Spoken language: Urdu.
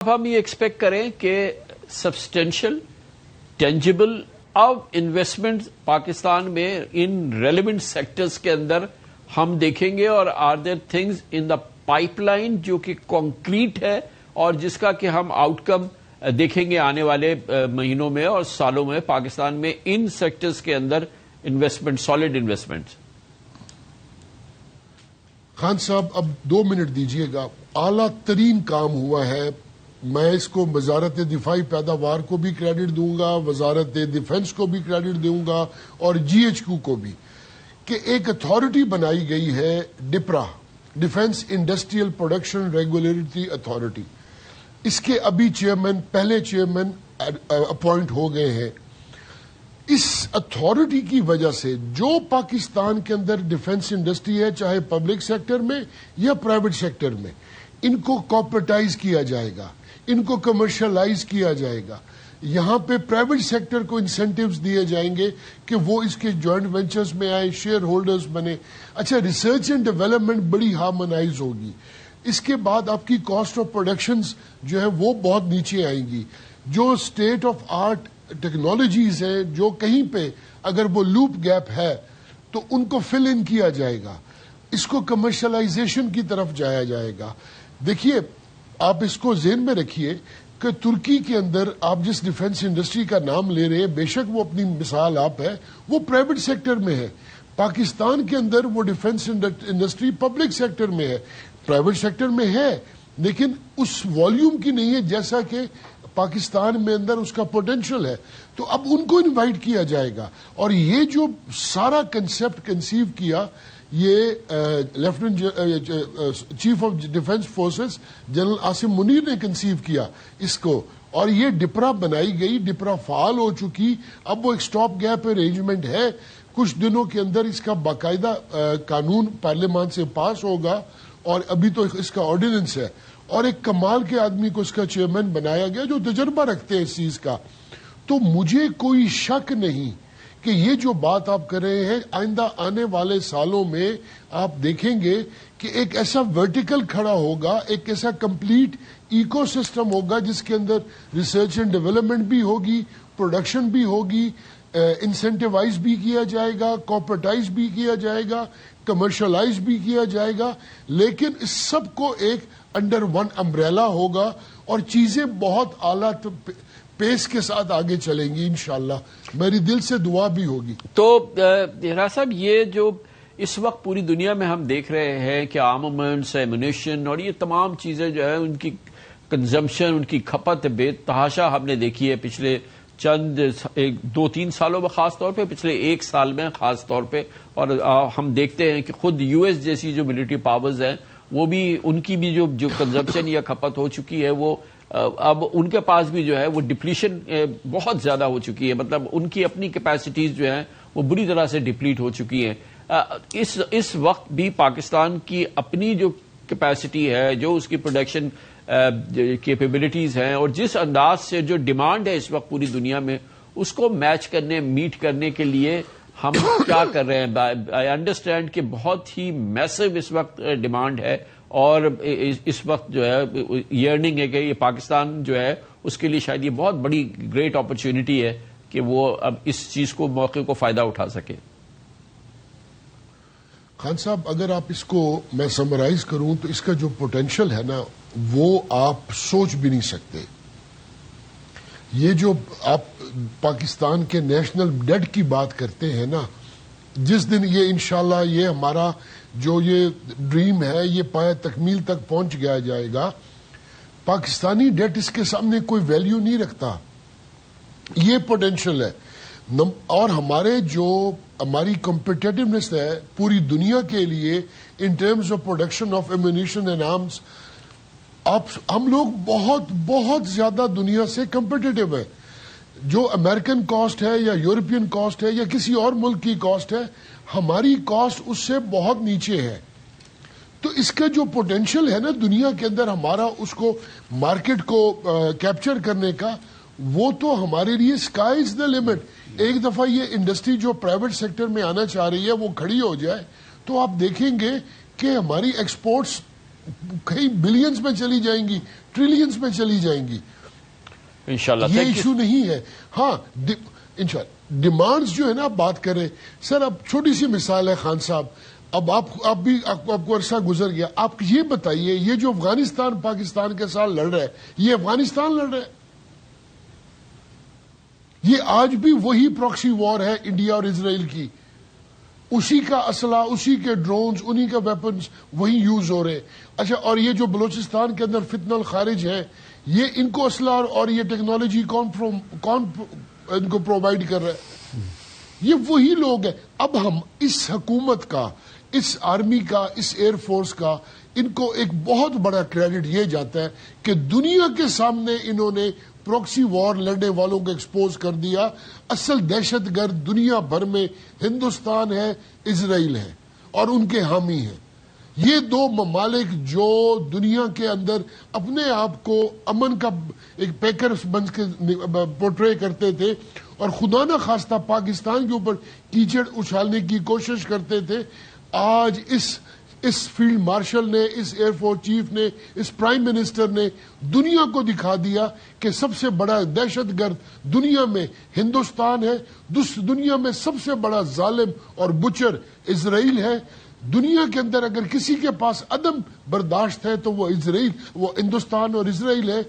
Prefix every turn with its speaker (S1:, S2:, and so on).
S1: اب ہم یہ ایکسپیکٹ کریں کہ سبسٹینشل ٹینجیبل اب انویسٹمنٹ پاکستان میں ان ریلیونٹ سیکٹرز کے اندر ہم دیکھیں گے، اور are there things in the pipeline جو کہ کانکریٹ ہے اور جس کا کہ ہم آؤٹ کم دیکھیں گے آنے والے مہینوں میں اور سالوں میں پاکستان میں ان سیکٹرز کے اندر انویسٹمنٹ، سالڈ انویسٹمنٹ۔
S2: خان صاحب اب 2 منٹ دیجئے گا۔ اعلیٰ ترین کام ہوا ہے، میں اس کو وزارت دفاعی پیداوار کو بھی کریڈٹ دوں گا، وزارت ڈیفنس کو بھی کریڈٹ دوں گا اور جی ایچ کیو کو بھی، کہ ایک اتھارٹی بنائی گئی ہے DIPRA, defence industrial production regulatory authority. اس کے ابھی چیئرمین، پہلے چیئرمین اپوائنٹ ہو گئے ہیں۔ اس اتھارٹی کی وجہ سے جو پاکستان کے اندر ڈیفنس انڈسٹری ہے، چاہے پبلک سیکٹر میں یا پرائیویٹ سیکٹر میں، ان کو کارپوریٹائز کیا جائے گا، ان کو کمرشلائز کیا جائے گا۔ یہاں پہ پرائیویٹ سیکٹر کو انسینٹیوز دیے جائیں گے کہ وہ اس کے جوائنٹ وینچرز میں آئے، شیئر ہولڈرز بنے۔ اچھا، ریسرچ اینڈ ڈیولپمنٹ بڑی ہارمونائز ہوگی۔ اس کے بعد آپ کی کاسٹ آف پروڈکشنز جو ہے وہ بہت نیچے آئیں گی۔ جو اسٹیٹ آف آرٹ ٹیکنالوجیز ہیں، جو کہیں پہ اگر وہ لوپ گیپ ہے تو ان کو فل ان کیا جائے گا، اس کو کمرشلائزیشن کی طرف جایا جائے گا۔ دیکھیے، آپ اس کو ذہن میں رکھیے کہ ترکی کے اندر آپ جس ڈیفنس انڈسٹری کا نام لے رہے ہیں، بے شک وہ اپنی مثال آپ ہے، وہ پرائیویٹ سیکٹر میں ہے۔ پاکستان کے اندر وہ ڈیفنس انڈسٹری پبلک سیکٹر میں ہے، پرائیویٹ سیکٹر میں ہے، لیکن اس والیوم کی نہیں ہے جیسا کہ پاکستان میں اندر اس کا پوٹینشل ہے۔ تو اب ان کو انوائٹ کیا جائے گا، اور یہ جو سارا کنسپٹ کنسیو کیا، یہ lieutenant chief of defence forces general Asim Munir نے کنسیو کیا اس کو، اور یہ ڈپرا بنائی گئی، ڈپرا فعال ہو چکی۔ اب وہ ایک سٹاپ گیپ ارینجمنٹ ہے، کچھ دنوں کے اندر اس کا باقاعدہ قانون پارلیمان سے پاس ہوگا، اور ابھی تو اس کا آرڈیننس ہے، اور ایک کمال کے آدمی کو اس کا چیئرمین بنایا گیا جو تجربہ رکھتے ہیں اس چیز کا۔ تو مجھے کوئی شک نہیں کہ یہ جو بات آپ کر رہے ہیں، آئندہ آنے والے سالوں میں آپ دیکھیں گے کہ ایک ایسا ورٹیکل کھڑا ہوگا، ایک ایسا کمپلیٹ ایکو سسٹم ہوگا جس کے اندر ریسرچ اینڈ ڈیولپمنٹ بھی ہوگی، پروڈکشن بھی ہوگی، انسینٹیوائز بھی کیا جائے گا، کارپوریٹائز بھی کیا جائے گا، کمرشلائز بھی کیا جائے گا، لیکن اس سب کو ایک انڈر ون امبریلا ہوگا، اور چیزیں بہت اعلیٰ پیس کے ساتھ آگے چلیں گی انشاءاللہ۔ میری دل سے دعا بھی ہوگی۔
S1: تو راز صاحب، یہ جو اس وقت پوری دنیا میں ہم دیکھ رہے ہیں کہ آرمامنٹس، ایمونیشن اور یہ تمام چیزیں جو ہے ان کی کنزمپشن، ان کی کھپت بے تحاشا ہم نے دیکھی ہے پچھلے چند 2-3 سالوں میں، خاص طور پہ پچھلے 1 سال میں خاص طور پہ، اور ہم دیکھتے ہیں کہ خود یو ایس جیسی جو ملٹری پاورز ہیں وہ بھی، ان کی بھی جو کنزمپشن یا کھپت ہو چکی ہے، وہ اب ان کے پاس بھی جو ہے وہ ڈپلیشن بہت زیادہ ہو چکی ہے، مطلب ان کی اپنی کیپیسٹیز جو ہیں وہ بری طرح سے ڈپلیٹ ہو چکی ہیں۔ اس وقت بھی پاکستان کی اپنی جو کیپیسٹی ہے، جو اس کی پروڈکشن کیپیبلٹیز ہیں، اور جس انداز سے جو ڈیمانڈ ہے اس وقت پوری دنیا میں، اس کو میچ کرنے، میٹ کرنے کے لیے ہم کیا کر رہے ہیں؟ آئی انڈرسٹینڈ کہ بہت ہی میسو اس وقت ڈیمانڈ ہے، اور اس وقت جو ہے یرننگ ہے کہ یہ پاکستان جو ہے اس کے لیے شاید یہ بہت بڑی گریٹ اپرچونٹی ہے کہ وہ اب اس چیز کو، موقع کو فائدہ اٹھا سکے۔
S2: خان صاحب، اگر آپ اس کو میں سمرائز کروں تو اس کا جو پوٹینشل ہے نا، وہ آپ سوچ بھی نہیں سکتے۔ یہ جو آپ پاکستان کے نیشنل ڈیٹ کی بات کرتے ہیں نا، جس دن یہ انشاءاللہ یہ ہمارا جو یہ ڈریم ہے یہ پایہ تکمیل تک پہنچ گیا جائے گا، پاکستانی ڈیٹ اس کے سامنے کوئی ویلیو نہیں رکھتا۔ یہ پوٹینشل ہے، اور ہماری کمپیٹیٹیونیس ہے پوری دنیا کے لیے in terms of production of ammunition and arms. ہم لوگ بہت بہت زیادہ دنیا سے کمپیٹیٹیو ہے۔ جو امریکن کاسٹ ہے یا یورپین کاسٹ ہے یا کسی اور ملک کی کاسٹ ہے، ہماری کاسٹ اس سے بہت نیچے ہے۔ تو اس کا جو پوٹینشل ہے نا دنیا کے اندر ہمارا، اس کو مارکیٹ کو کیپچر کرنے کا، وہ تو ہمارے لیے اسکائی از دا لمٹ۔ ایک دفعہ یہ انڈسٹری جو پرائیویٹ سیکٹر میں آنا چاہ رہی ہے وہ کھڑی ہو جائے تو آپ دیکھیں گے کہ ہماری ایکسپورٹس کئی بلینز میں چلی جائیں گی، ٹریلینز میں چلی جائیں گی.
S1: انشاءاللہ.
S2: یہ ایشو نہیں ہے. ہاں انشاءاللہ ڈیمانڈز جو ہے نا، آپ بات کریں سر. اب چھوٹی سی مثال ہے خان صاحب، اب آپ کو عرصہ گزر گیا، آپ یہ بتائیے یہ جو افغانستان پاکستان کے ساتھ لڑ رہا ہے، یہ افغانستان لڑ رہا ہے؟ یہ آج بھی وہی پراکسی وار ہے انڈیا اور اسرائیل کی. اسی کا اسلحہ، اسی کے ڈرونز، انہی کا ویپنز وہی یوز ہو رہے. اچھا، اور یہ جو بلوچستان کے اندر فتنہ الخارج ہے، یہ ان کو اسلحہ اور یہ ٹیکنالوجی کون ان کو پرووائڈ کر رہا ہے؟ یہ وہی لوگ ہیں. اب ہم اس حکومت کا، اس آرمی کا، اس ایئر فورس کا، ان کو ایک بہت بڑا کریڈٹ یہ جاتا ہے کہ دنیا کے سامنے انہوں نے پراکسی وار لڑنے والوں کو ایکسپوز کر دیا. اصل دہشت گرد دنیا بھر میں ہندوستان ہے، اسرائیل ہے اور ان کے حامی ہیں. یہ دو ممالک جو دنیا کے اندر اپنے آپ کو امن کا ایک پیکر بن کے پورٹرے کرتے تھے اور خدا نہ خواستہ پاکستان کے اوپر کیچڑ اچھالنے کی کوشش کرتے تھے، آج اس فیلڈ مارشل نے، اس ایئر فورس چیف نے، اس پرائم منسٹر نے دنیا کو دکھا دیا کہ سب سے بڑا دہشت گرد دنیا میں ہندوستان ہے، دنیا میں سب سے بڑا ظالم اور بچر اسرائیل ہے. دنیا کے اندر اگر کسی کے پاس عدم برداشت ہے تو وہ ہندوستان اور اسرائیل ہے.